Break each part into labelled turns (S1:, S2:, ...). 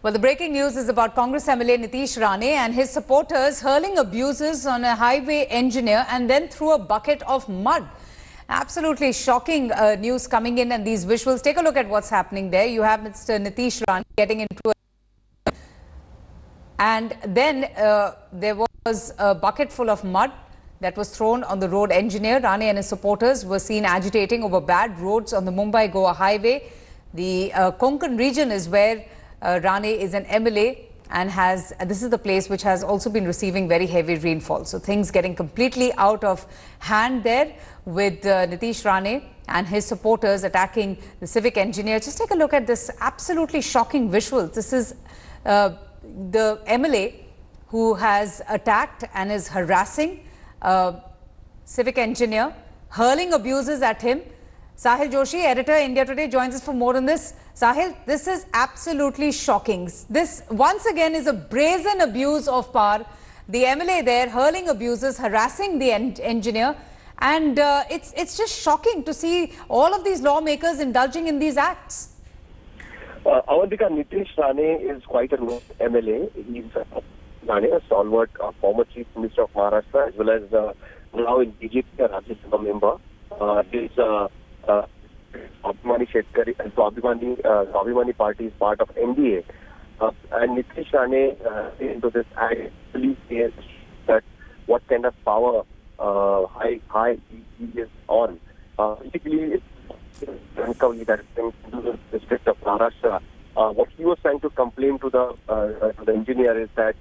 S1: Well, the breaking news is about Congress MLA Nitesh Rane and his supporters hurling abuses on a highway engineer and then threw a bucket of mud. Absolutely shocking news coming in, and these visuals. Take a look at what's happening there. You have Mr. Nitesh Rane getting into a... And then there was a bucket full of mud that was thrown on the road engineer. Rane and his supporters were seen agitating over bad roads on the Mumbai-Goa highway. The Cong region is where Rane is an MLA and this is the place which has also been receiving very heavy rainfall. So things getting completely out of hand there with Nitesh Rane and his supporters attacking the civic engineer. Just take a look at this absolutely shocking visual. This is the MLA who has attacked and is harassing civic engineer, hurling abuses at him. Sahil Joshi, editor, India Today, joins us for more on this. Sahil, this is absolutely shocking. This, once again, is a brazen abuse of power. The MLA there hurling abuses, harassing the engineer. And it's just shocking to see all of these lawmakers indulging in these acts.
S2: Avantika, Nitesh Rane is quite a known MLA. He's Rane, a stalwart former Chief Minister of Maharashtra, as well as now in BJP, a Rajya Sabha member. He's Abhimani Shetkari, Abhimani Party is part of NDA. And Nitesh Rane into this act really says that what kind of power high he is on. Basically, it's Rankavli that is into the district of Maharashtra. What he was trying to complain to the engineer is that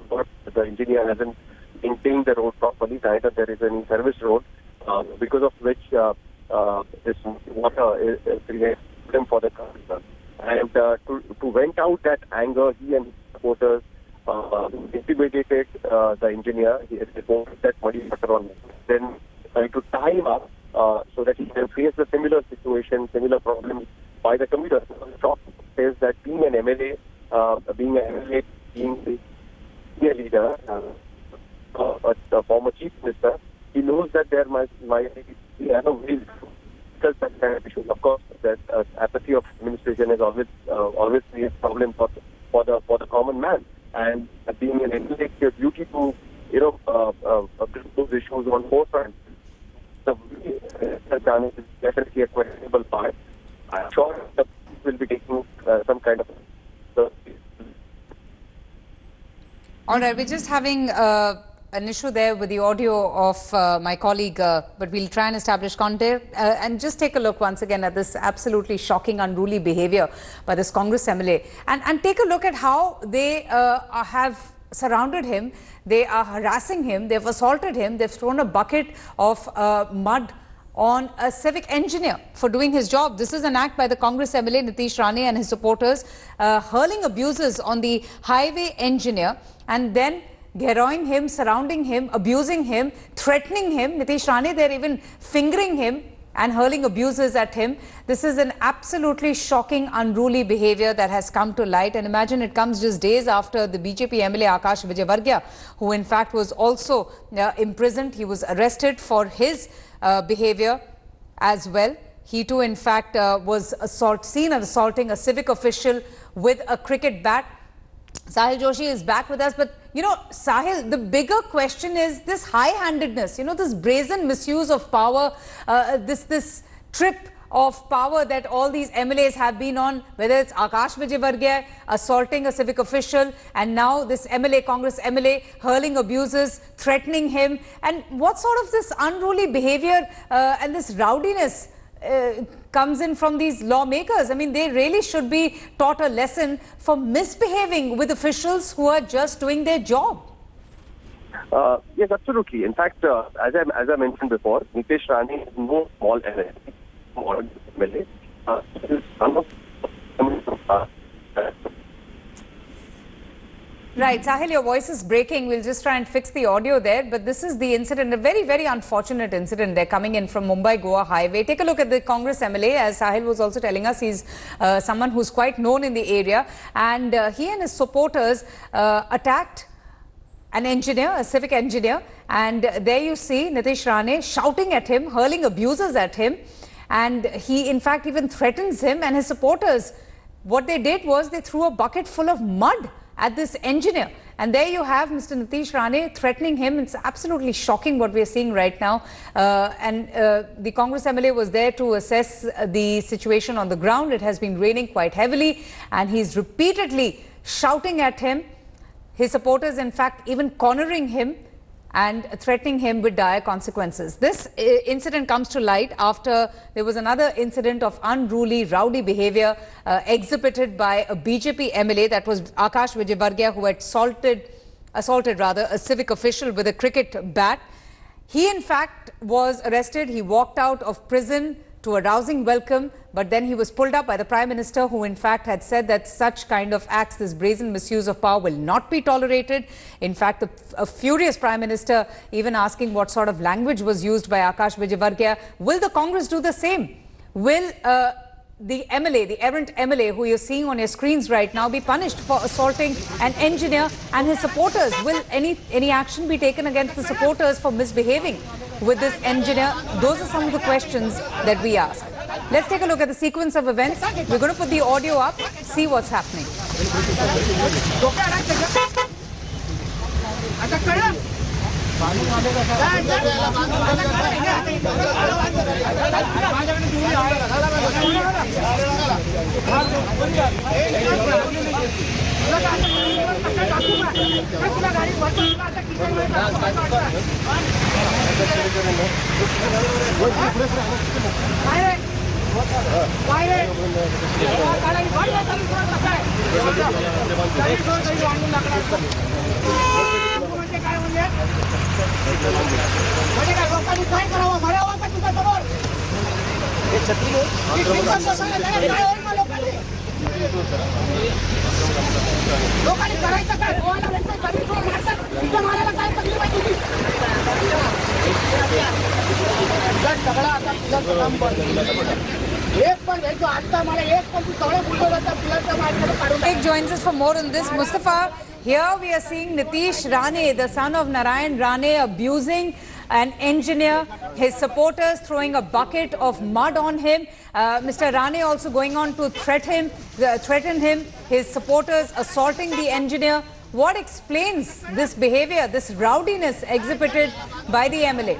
S2: the engineer hasn't maintained the road properly, neither there is any service road, because of which this water is creating problem for the car. And to vent out that anger, he and his supporters intimidated the engineer. He reported that muddy water on him. Then trying to tie him up so that he can face the similar situation, similar problems by the commuters. The shock says that being an MLA, being the leader, a former chief minister, he knows that there might be a way. Of course, that apathy of administration is always creates problem for the common man. And being an MLA, it's your duty to bring those issues on forefront. The is definitely a questionable part. I'm sure the will be taking some kind of.
S1: All right, we're just having an issue there with the audio of my colleague, but we'll try and establish contact. And just take a look once again at this absolutely shocking, unruly behavior by this Congress MLA. And take a look at how they have surrounded him. They are harassing him. They've assaulted him. They've thrown a bucket of mud on a civic engineer for doing his job. This is an act by the Congress MLA Nitesh Rane and his supporters hurling abuses on the highway engineer and then garroting him, surrounding him, abusing him, threatening him. Nitesh Rane, they're even fingering him and hurling abuses at him. This is an absolutely shocking, unruly behavior that has come to light. And imagine it comes just days after the BJP MLA Akash Vijayvargiya, who in fact was also imprisoned. He was arrested for his behavior as well. He too in fact was seen assaulting a civic official with a cricket bat. Sahil Joshi is back with us, but Sahil, the bigger question is this high-handedness, this brazen misuse of power, this trip of power that all these MLAs have been on, whether it's Akash Vijayvargiya assaulting a civic official and now this MLA, Congress MLA, hurling abuses, threatening him. And what sort of this unruly behavior and this rowdiness comes in from these lawmakers? I mean, they really should be taught a lesson for misbehaving with officials who are just doing their job.
S2: Yes, absolutely. In fact, as I mentioned before, Nitesh Rane is no small MLA.
S1: Right, Sahil, your voice is breaking. We'll just try and fix the audio there. But this is the incident, a very, very unfortunate incident. They're coming in from Mumbai-Goa highway. Take a look at the Congress MLA. As Sahil was also telling us, he's someone who's quite known in the area. And he and his supporters attacked an engineer, a civic engineer. And there you see Nitesh Rane shouting at him, hurling abuses at him. And he, in fact, even threatens him and his supporters what they did was they threw a bucket full of mud at this engineer. And there you have Mr. Nitesh Rane threatening him. It's absolutely shocking what we are seeing right now. The Congress MLA was there to assess the situation on the ground. It has been raining quite heavily, and he's repeatedly shouting at him. His supporters, in fact, even cornering him and threatening him with dire consequences. This incident comes to light after there was another incident of unruly, rowdy behavior exhibited by a BJP MLA, that was Akash Vijayvargiya, who had assaulted a civic official with a cricket bat. He, in fact, was arrested. He walked out of prison to a rousing welcome, but then he was pulled up by the Prime Minister, who in fact had said that such kind of acts, this brazen misuse of power, will not be tolerated. In fact, a furious Prime Minister even asking what sort of language was used by Akash Vijayvargiya. Will the Congress do the same? Will the MLA, the errant MLA who you're seeing on your screens right now, be punished for assaulting an engineer and his supporters? Will any action be taken against the supporters for misbehaving with this engineer? Those are some of the questions that we ask. Let's take a look at the sequence of events. We're going to put the audio up, see what's happening. Joins us for more on this. Mustafa, here we are seeing Nitesh Rane, the son of Narayan Rane, abusing an engineer, his supporters throwing a bucket of mud on him, Mr. Rane also going on to threaten him, his supporters assaulting the engineer. What explains this behavior, this rowdiness exhibited by the MLA?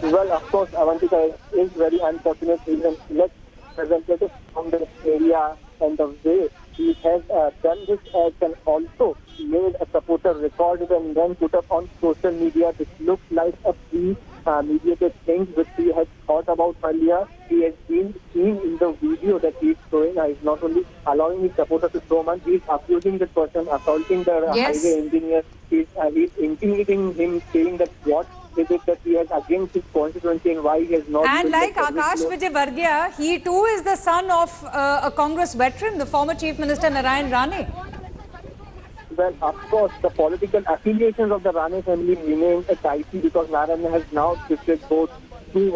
S2: Well, of course, Avantika, is very unfortunate. Even elect representatives from the area and the way he has done this act and also made a supporter record it and then put up on social media. This looks like a pre-mediated thing which he had thought about earlier. He has been seen in the video that he is showing. He's not only allowing his supporter to throw mud, he is accusing the person, assaulting the highway engineer. He's intimidating him, saying that what is it that he has against his constituency and why he has not...
S1: And like Akash Vijayvargiya, he too is the son of a Congress veteran, the former Chief Minister Narayan Rane.
S2: Well, of course, the political affiliations of the Rane family remain dicey because Narayan has now shifted both to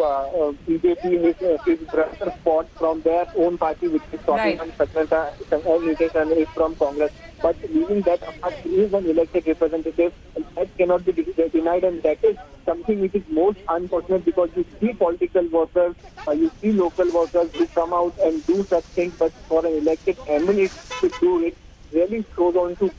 S2: BJP. His brother fought from their own party, which is talking on Nitesh Rane is from Congress. But leaving that apart, he is an elected representative, and that cannot be denied, and that is something which is most unfortunate because you see political workers, you see local workers who come out and do such things, but for an elected MLA to do it really goes on to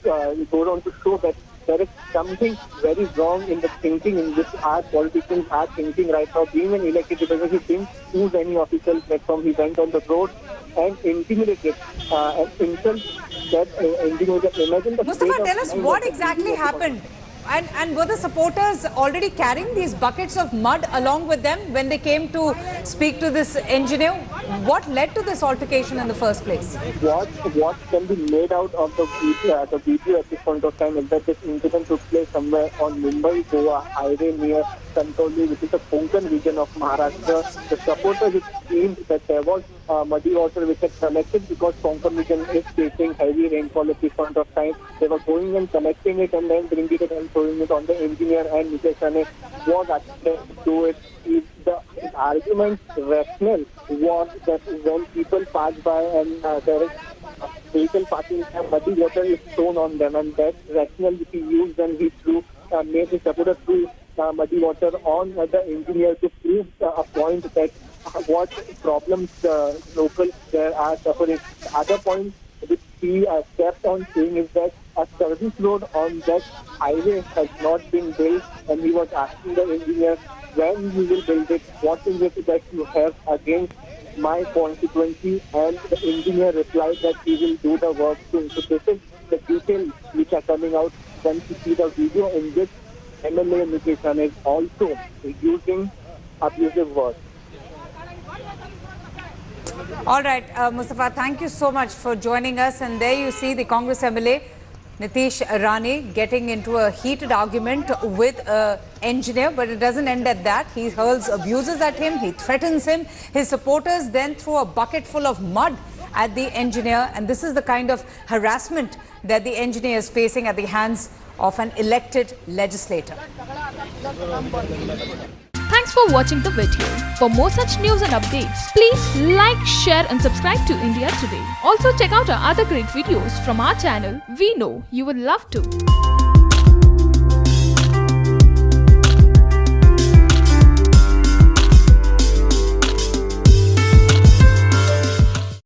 S2: show that there is something very wrong in the thinking in which our politicians are thinking right now. Being an elected representative, he didn't choose any official platform. He went on the road and intimidated and insulted that individual. Imagine the
S1: Mustafa, tell us what exactly happened. And were the supporters already carrying these buckets of mud along with them when they came to speak to this engineer? What led to this altercation in the first place?
S2: What can be made out of the video at this point of time is that this incident took place somewhere on Mumbai-Goa highway near Kantoli, which is the Cong region of Maharashtra. The supporters claimed that there was muddy water which had collected because Cong region is facing heavy rainfall at this point of time. They were going and collecting it and then bringing it and throwing it on the engineer, and Nitesh Rane was actually do it. The argument rational was that when people pass by and there is vehicle passing, muddy water is thrown on them, and that rational which he used and he threw, made his supporter threw muddy water on the engineer to prove a point that
S3: what problems the locals there are suffering. The other point which he kept on saying is that a service road on that highway has not been built, and he was asking the engineer when you will build it, what is it that you have against my constituency, and the engineer replied that he will do the work soon. So this is the details which are coming out when you see the video in which MLA Nitesh Rane is also using abusive words.
S1: All right, Mustafa, thank you so much for joining us. And there you see the Congress MLA, Nitesh Rane, getting into a heated argument with an engineer, but it doesn't end at that. He hurls abuses at him, he threatens him. His supporters then throw a bucket full of mud at the engineer, and this is the kind of harassment that the engineer is facing at the hands of an elected legislator.
S4: Thanks for watching the video. For more such news and updates, please like, share and subscribe to India Today. Also check out our other great videos from our channel. We know you would love to.